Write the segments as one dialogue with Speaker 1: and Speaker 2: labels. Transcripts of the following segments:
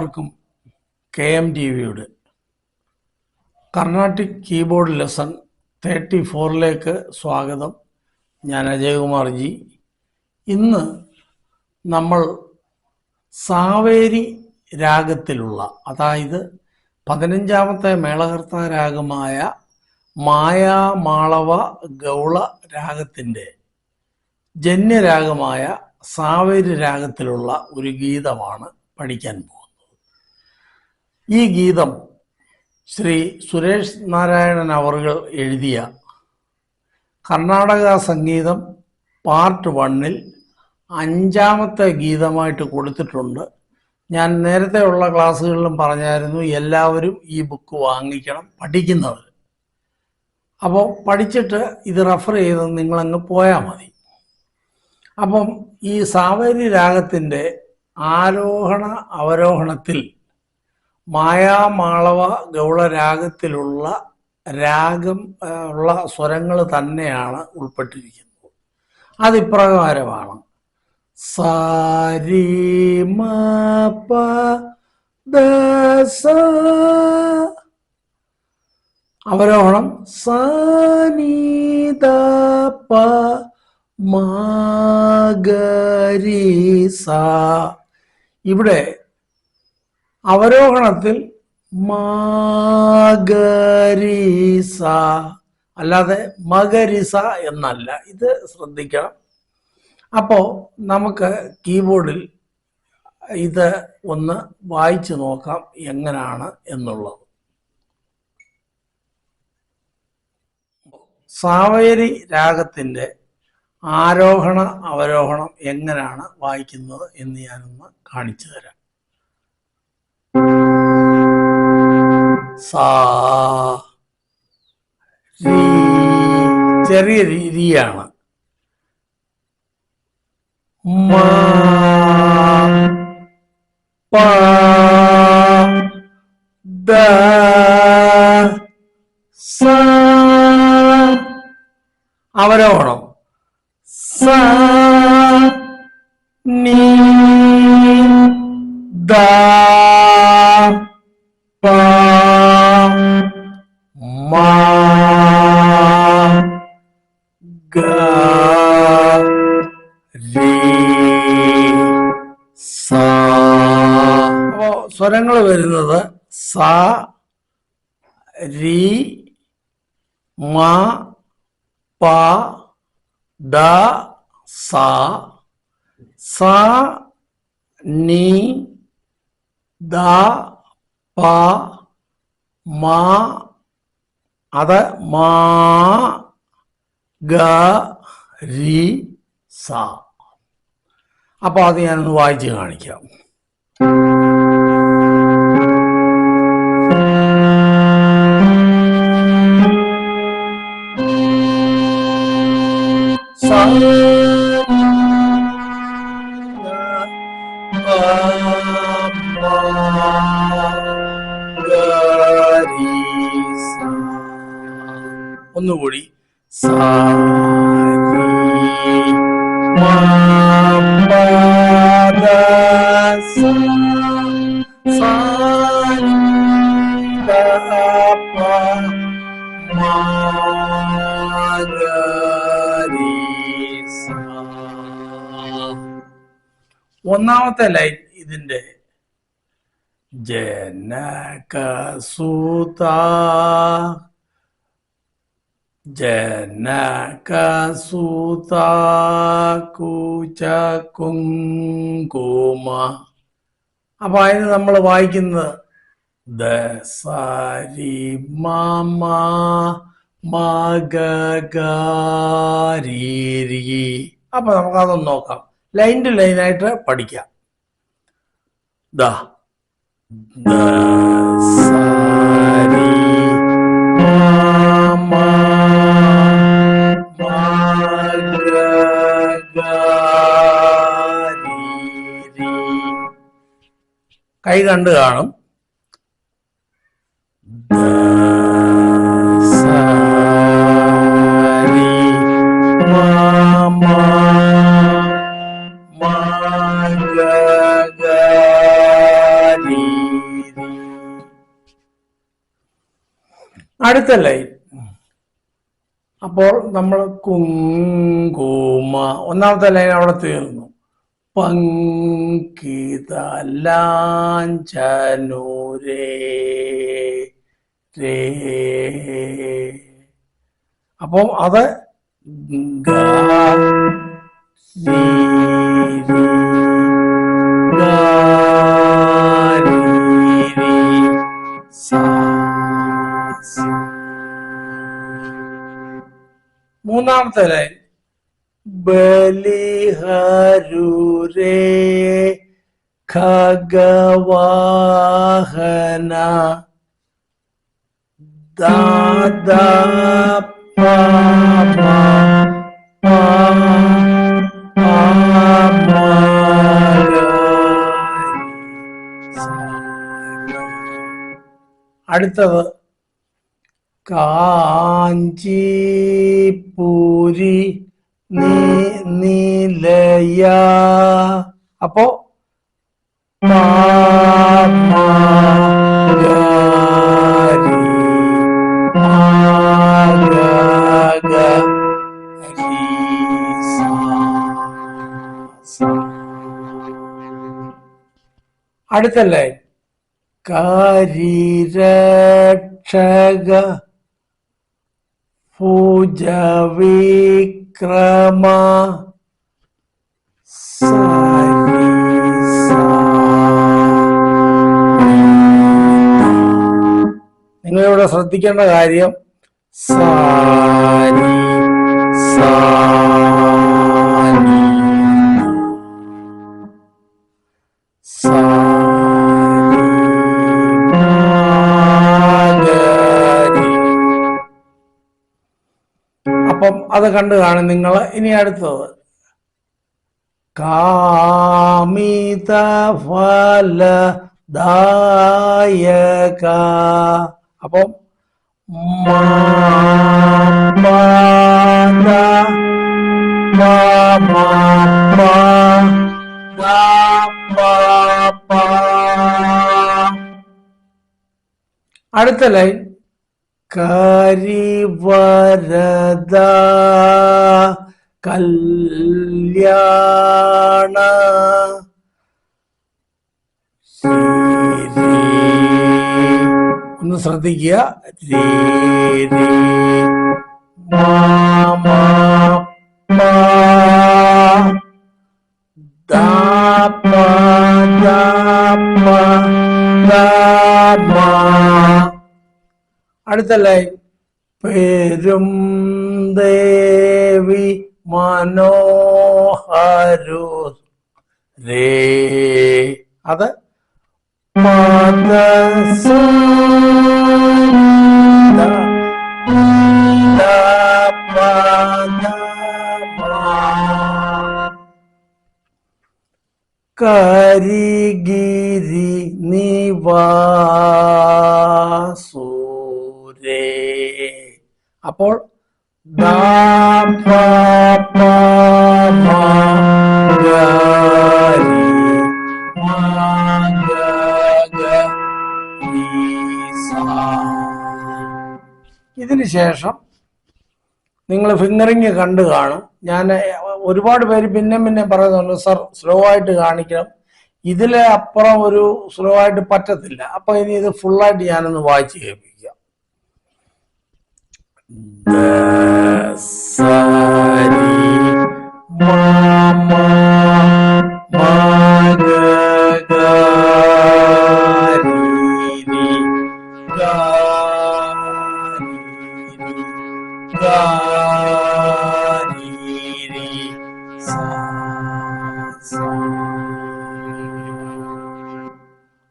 Speaker 1: എല്ലാവർക്കും KMTVയുടെ Carnatic keyboard lesson 34ലേക്ക് സ്വാഗതം. ഞാൻ അജയകുമാർ ജി. ഇന്ന് നമ്മൾ സാവേരി രാഗത്തിലുള്ള, അതായത് 15ാമത്തെ മേളകർത്താ രാഗമായ മായാമാളവ ഗൗള രാഗത്തിൻ്റെ ജന്യരാഗമായ സാവേരി രാഗത്തിലുള്ള ഒരു ഗീതമാണ് പഠിക്കാൻ പോകുന്നത്. ഈ ഗീതം ശ്രീ സുരേഷ് നാരായണൻ അവറുകൾ എഴുതിയ കർണാടക സംഗീതം പാർട്ട് 1-ൽ 5ാമത്തെ ഗീതമായിട്ട് കൊടുത്തിട്ടുണ്ട്. ഞാൻ നേരത്തെ ഉള്ള ക്ലാസ്സുകളിലും പറഞ്ഞായിരുന്നു, എല്ലാവരും ഈ ബുക്ക് വാങ്ങിക്കണം പഠിക്കുന്നവർ. അപ്പോൾ പഠിച്ചിട്ട് ഇത് റെഫർ ചെയ്ത് നിങ്ങളങ്ങ് പോയാൽ മതി. അപ്പം ഈ സാവേരി രാഗത്തിൻ്റെ ആരോഹണ അവരോഹണത്തിൽ മായാമാളവ ഗൗള രാഗത്തിലുള്ള സ്വരങ്ങൾ തന്നെയാണ് ഉൾപ്പെട്ടിരിക്കുന്നത്. അതിപ്രകാരമാണ്: സാരി മ പ ദ സ. അവരോഹണം സ നി ദ പ മ ഗ രി സ. ഇവിടെ അവരോഹണത്തിൽ മഗരിസ അല്ലാതെ മകരിസ എന്നല്ല. ഇത് ശ്രദ്ധിക്കണം. അപ്പോൾ നമുക്ക് കീബോർഡിൽ ഇത് ഒന്ന് വായിച്ചു നോക്കാം എങ്ങനെയാണ് എന്നുള്ളത്. സാവേരി രാഗത്തിൻ്റെ ആരോഹണ അവരോഹണം എങ്ങനെയാണ് വായിക്കുന്നത് എന്ന് ഞാനൊന്ന് കാണിച്ചു തരാം. സാ രി, ചെറിയ രീതിയാണ്. മ പ ദ സ. അവരോഹണം സ നി ദ പ മ ഗ രി സ. അപ്പോ സ്വരങ്ങൾ വരുന്നത് സ രി മ പ ദ സ. സ നി ദ പ മ, അത് മ ഗ രി സ. അപ്പോൾ അത് ഞാനൊന്ന് വായിച്ച് കാണിക്കാം. ഒന്നുകൂടി സ രി മ പ ദ സ. സ നി ദ പ മ ഗ രി സ. ഒന്നാമത്തെ ലൈൻ ഇതിൻ്റെ ജനകസുത ജനകസുത കുച കുങ്കുമ. അപ്പൊ അതിന് നമ്മൾ വായിക്കുന്നത് ദ സ രി മ മ മ ഗ ഗ രി രി. അപ്പൊ നമുക്കതൊന്ന് നോക്കാം. ലൈൻ ടു ലൈനായിട്ട് പഠിക്കാം. ദ ദ സ രി മ മ കൈ കണ്ടു കാണും. അടുത്ത ലൈൻ. അപ്പോൾ നമ്മൾ കുങ്കുമ, ഒന്നാമത്തെ ലൈൻ അവിടെ തീർന്നു. പങ്കിത ലാഞ്ചനൂരേ രേ. അപ്പം അത് ഗ രീ രീ ഗ രീ രീ സ സ. മൂന്നാമത്തെ ലൈൻ ബലിഹരുരേ ഖഗവാഹന ദാദ പാപ അടുത്തത് കാഞ്ചീപുരി നിലയ. അപ്പോ അടുത്ത ലൈൻ കരിരക്ഷക ഭുജവിക്രമ സരി സ. നിങ്ങളിവിടെ ശ്രദ്ധിക്കേണ്ട കാര്യം സാരി സാരി സാരി. അപ്പം അത് കണ്ടു കാണും നിങ്ങൾ. ഇനി അടുത്തത് കാമിത ഫലദായക. അപ്പം അടുത്ത ലൈൻ കരിവരദ കല്യാണ ഒന്ന് ശ്രദ്ധിക്കുക. രേ രേ മാമ അടുത്ത ലൈൻ പേരും ദേവി മനോഹരു രേ. അത് കരിഗിരി നിവാസൂരേ. അപ്പോൾ ഇതിന് ശേഷം നിങ്ങൾ ഫിംഗറിങ് കണ്ടു കാണും. ഞാൻ ഒരുപാട് പേര് പിന്നെ പറയുന്നുണ്ട് സർ സ്ലോ ആയിട്ട് കാണിക്കണം, ഇതിലെ അപ്പുറം ഒരു സ്ലോ ആയിട്ട് പറ്റത്തില്ല. അപ്പൊ ഇനി ഇത് ഫുള്ളായിട്ട് ഞാനൊന്ന് വായിച്ച് കേൾപ്പിക്കാം. സരി മാമ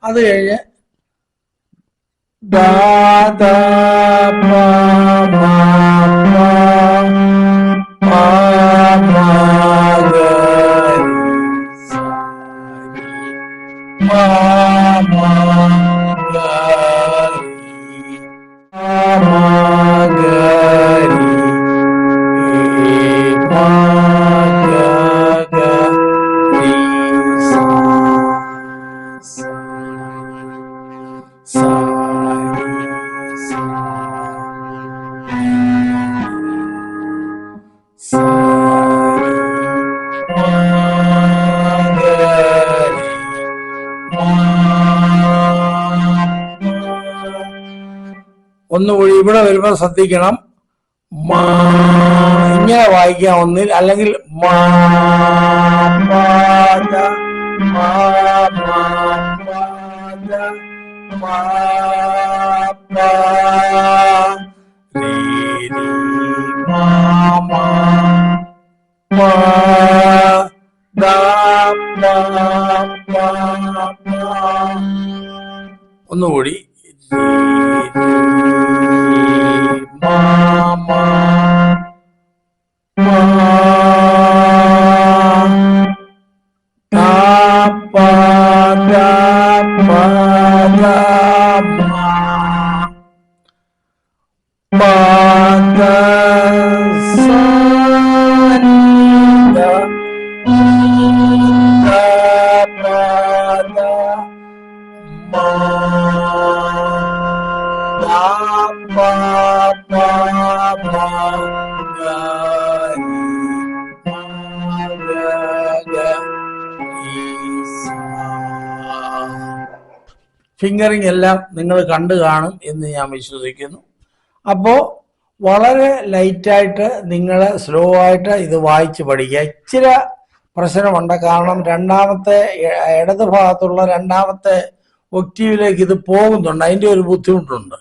Speaker 1: അത് കഴിഞ്ഞ് ഒന്നുകൂടി ഇവിടെ വരുമ്പോൾ ശ്രദ്ധിക്കണം. മാ ഇങ്ങനെ വായിക്കാം ഒന്നിൽ, അല്ലെങ്കിൽ മാ പാ ദ മാ മാ പാ ദ മാ പാ രീ രീ മാ മാ പാ ദ പാ പാ പാ. ഒന്നുകൂടി മാ മാ പാ ദ പാ ദ പാ ദ മാ പാ ദ സ നീ ദ ദ പാ ദ മാ ദ പാ പാ പാ ഗ രീ മാ ഗ ഗ ഈ സ. ഫിംഗറിംഗ് എല്ലാം നിങ്ങൾ കണ്ടു കാണും എന്ന് ഞാൻ വിശ്വസിക്കുന്നു. അപ്പോൾ വളരെ ലൈറ്റായിട്ട് നിങ്ങൾ സ്ലോ ആയിട്ട് ഇത് വായിച്ച് പഠിക്കുക. ഇച്ചിരി പ്രശ്നമുണ്ട്, കാരണം രണ്ടാമത്തെ ഇടത് ഭാഗത്തുള്ള രണ്ടാമത്തെ ഒക്ടീവിലേക്ക് ഇത് പോകുന്നുണ്ട്, അതിൻ്റെ ഒരു ബുദ്ധിമുട്ടുണ്ട്.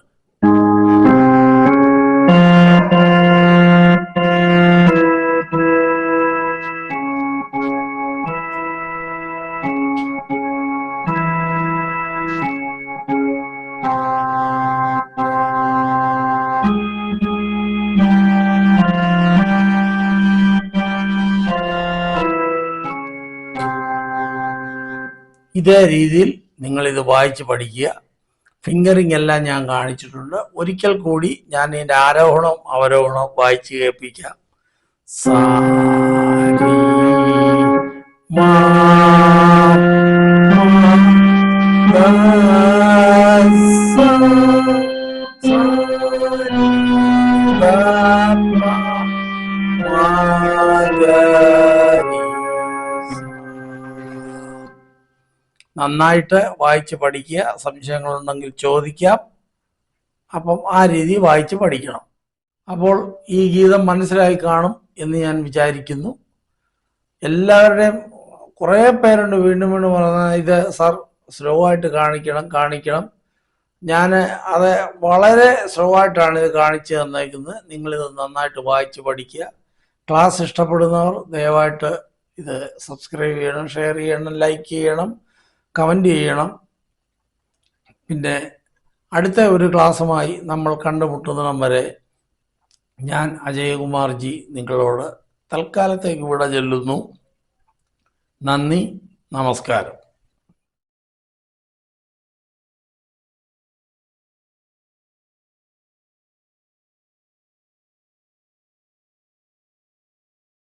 Speaker 1: ഇതേ രീതിയിൽ നിങ്ങളിത് വായിച്ച് പഠിക്കുക. ഫിംഗറിംഗ് എല്ലാം ഞാൻ കാണിച്ചിട്ടുണ്ട്. ഒരിക്കൽ കൂടി ഞാൻ ഇതിൻ്റെ ആരോഹണവും അവരോഹണവും വായിച്ച് കേൾപ്പിക്കാം. സാ രീ മാ ദ സ സ രീ ദ പ മാ ഗ രീ. നന്നായിട്ട് വായിച്ച് പഠിക്കുക. സംശയങ്ങളുണ്ടെങ്കിൽ ചോദിക്കാം. അപ്പം ആ രീതി വായിച്ച് പഠിക്കണം. അപ്പോൾ ഈ ഗീതം മനസ്സിലായി കാണും എന്ന് ഞാൻ വിചാരിക്കുന്നു. എല്ലാവരുടെയും കുറേ പേരുണ്ട് വീണ്ടും വീണ്ടും പറഞ്ഞാൽ ഇത് സാർ സ്ലോ ആയിട്ട് കാണിക്കണം. ഞാൻ അത് വളരെ സ്ലോ ആയിട്ടാണ് ഇത് കാണിച്ചു തന്നേക്കുന്നത്. നിങ്ങളിത് നന്നായിട്ട് വായിച്ച് പഠിക്കുക. ക്ലാസ് ഇഷ്ടപ്പെടുന്നവർ ദയവായിട്ട് ഇത് സബ്സ്ക്രൈബ് ചെയ്യണം, ഷെയർ ചെയ്യണം, ലൈക്ക് ചെയ്യണം, കമൻ്റ് ചെയ്യണം. പിന്നെ അടുത്ത ഒരു ക്ലാസ്സുമായി നമ്മൾ കണ്ടുമുട്ടുന്നിടം വരെ ഞാൻ അജയകുമാർജി നിങ്ങളോട് തൽക്കാലത്തേക്ക് വിട ചൊല്ലുന്നു. നന്ദി, നമസ്കാരം.